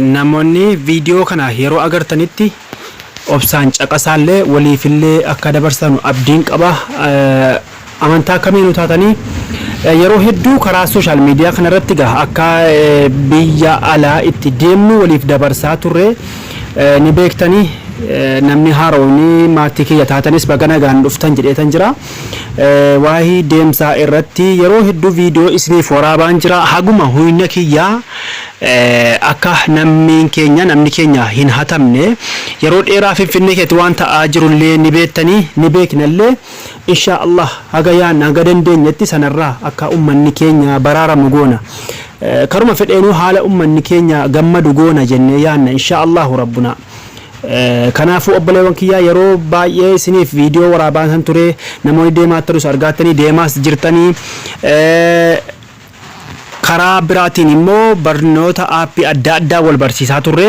namoonni viidiyoo kana yeroo agartanitti obsaan caqasaallee waliifillee akka dabarsanu abdiin qaba. Amantaa kamiinuu taatanii yeroo hedduu karaa social media kana irratti akka biyya alaa itti deemnu waliif dabarsaa turre ni beektanii. Namni harooni maatii kiyya taatanis bagana gaan dhuftan jedheetan jira. Waahii deemsaa irratti yeroo hedduu viidiyoo isiniif waraabaan jira. Haguma huyna kiyyaa akka namni keenya hin hatamne yeroo dheeraa Finfinnee keetti waan ta'aa jirullee ni beektanii ni beeknallee insha Allah haga dandeenyetti sanarraa akka ummanni keenya baraaramu goona. Karuma fedheenuu haala ummanni keenya gammadu goona jennee yaanna insha Allah rabbuna. Kanaafu obboleewwan kiyyaa yeroo baay'ee isiniif viidiyoo waraabaan ture namoonni deemaa turus argattanii deemaas jirtanii. Karaa biraatiin immoo barnoota aappii adda addaa wal barsiisaa turre.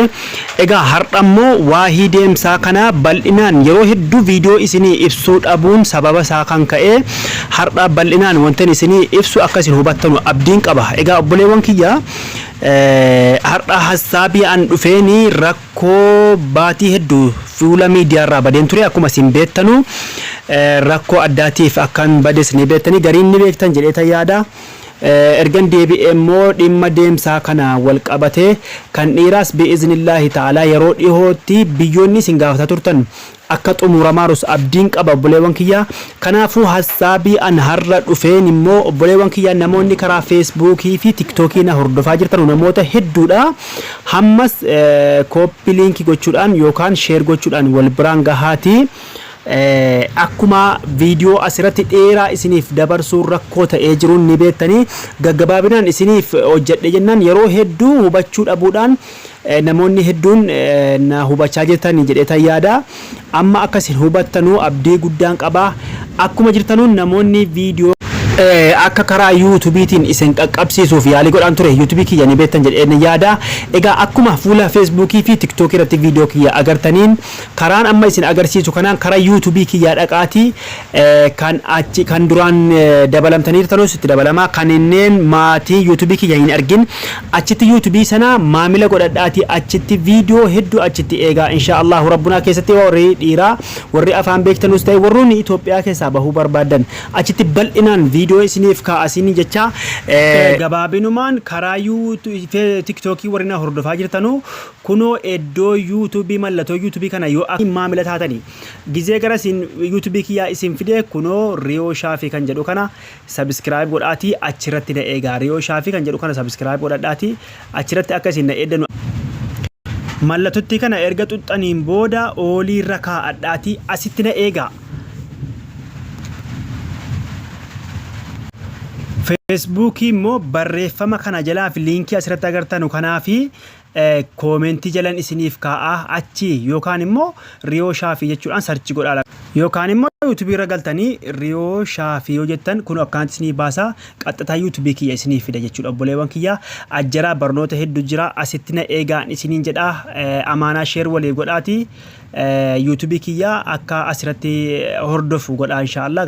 Egaa har'a immoo waahii deemsaa kana bal'inaan yeroo hedduu viidiyoo isinii ibsuu dhabuun sababa isaa kan ka'e har'a bal'inaan wantan isinii ibsu akka isin hubattanu abdiin qaba. Egaa obboleewwan kiyyaa har'a hassaabii an dhufeeni rakkoo baatii hedduu fuula miidiyaarraa badeen ture akkuma isin beektanu rakkoo addaatiif akkan bades ni beektanii gariin ni beektan jedheeta yaada. Ergan deebi'ee immoo dhimma deemsaa kana wal qabatee kan dhiiraas bi'iznillaahi ta'ala yeroo dhihootti biyyoonni isin gaafataa turtan akka xumuramaarus abdiin qaba obboleewwan kiyyaa. Kanaafuu hassaabii an har'a dhufeen immoo obboleewwan kiyyaa namoonni karaa feesbuukii fi tiktookii na hordofaa jirtan namoota hedduudha. Hammas kooppi liinkii gochuudhaan yookaan sheer gochuudhaan wal biraan gahaati. Akkuma viidiyoo asirratti dheeraa isiniif dabarsuu rakkoo ta'ee jiruun ni beektanii gaggabaabinaan isiniif hojjedhe jennaan yeroo hedduu hubachuu dhabuudhaan namoonni hedduun na hubachaa jirtan jedheetan yaada. Amma akkasin hubattanuu abdii guddaan qaba. Akkuma jirtanuun namoonni viidiyoo akka karaa YouTubeetiin isin qaqqabsiisuuf yaalii godhaan ture YouTube kiyya ni beektan jedheen yaada. Egaa akkuma fuula Facebookii fi TikTok irratti viidiyoo kiyya agartaniin karaan amma isin agarsiisu kanaan karaa YouTube kiyya dhaqaati kan duraan dabalamtanii jirtanus itti dabalamaa kanneen maatii YouTube kiyya hin argin achitti YouTube sana maamila godhadhaati achitti viidiyoo hedduu achitti eegaa insha Allah rabbuna keessatti warri dhiiraa warri afaan beektanus ta'e warroonni Itoophiyaa keessaa bahuu barbaadan achitti bal'inaan viidiyoo isiniif kaa'asini jecha gabaabinumaan karaa TikTokii warri na hordofaa jirtanu kunoo iddoo YouTube mallattoo YouTube kana yoo maamila taatanii gizee gara isin YouTube kiyyaa isin fide kunoo Riyoo Shaafii kan jedhu kana subscribe godhaatii achirratti na eegaa. Riyoo Shaafii kan jedhu kana subscribe godhadhaatii achirratti akka isin na eeddanu mallattootti kana erga xuxxaniin booda oolii irra kaa'adhaatii asitti na eegaa. Feesbuukii immoo barreeffama kana jalaa fi liinkii asirratti agartanu kanaa fi koomentii jalan isiniif kaa'aa achi yookaan immoo Riyoo Shaafii jechuudhaan sarchi godhaa yookaan immoo YouTube irra galtanii Riyoo Shaafii yoo jettan kun akkaanti isinii baasaa qaxxataa YouTube kiyya isiniif fida jechuudha. Obboleewwan kiyya ajjaraa barnoota hedduu jira asitti na eegaan isiniin jedhaa. Amaanaa sheer waliif godhaatii YouTube kiyya akka asirratti hordofu godhaa insha Allah.